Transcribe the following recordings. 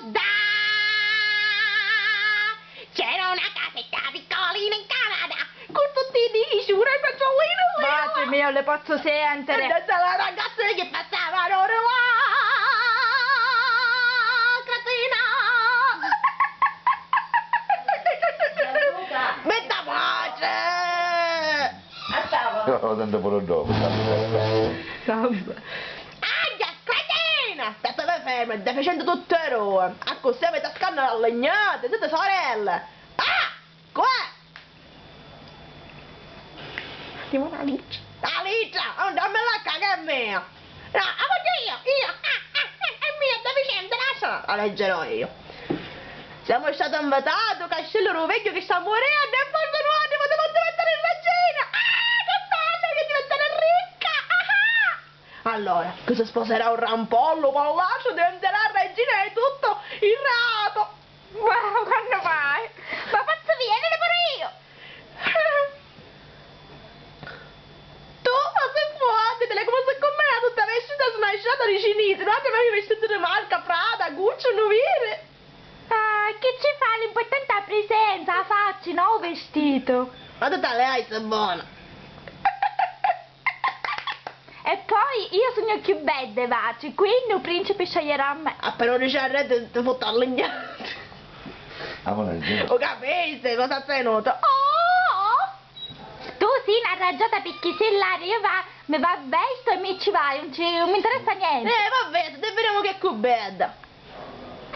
da. C'era una casetta piccolina in Canada con tutti i sciure e fagiolini. Baci mio, le posso sentire. E le ragazze che passavano là. Cretina. Metta pace. Lo sento pure dopo. Aia, cretina! State ferme, state facendo tutte eroe. A così avete scannare a legnate, siete sorelle. Ah! Qua! Andiamo da Alice. Alice! Non dammi la caga è mia! No, io! È mia, deficiente, lasciala! La leggerò io. Siamo stati invitati, Cascello Rovecchio che sta morendo e forse un attimo devo diventare regina! Ah, che bello che diventare ricca! Ah! Allora, che si sposerà un rampollo, poi lascio diventerà regina di tutto il rato! Wow, quando vai? Ma faccio vieni pure io! Tu, ma sei fuori, delle cose con me, tutta vestita smasciata di cinese, non ti avevi vestito di marca, Prada, Gucci, Nuvire! Ah, che ci fa? L'importante è la presenza, la faccia, no il vestito. Ma tutta lei sei buona! E poi io sogno più belle, Vaci, quindi il principe sceglierà me. Appena non c'è rete ti fotto allegnato! Ho capito, cosa sei venuto? Oh! Tu sì, una raggiata picchissellare, mi va vesto e mi ci vai, non mi interessa niente. Vabbè, vediamo che cubedda!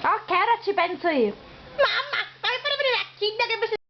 Ok, ora ci penso io. Mamma, ma che fare prima la chiglia che mi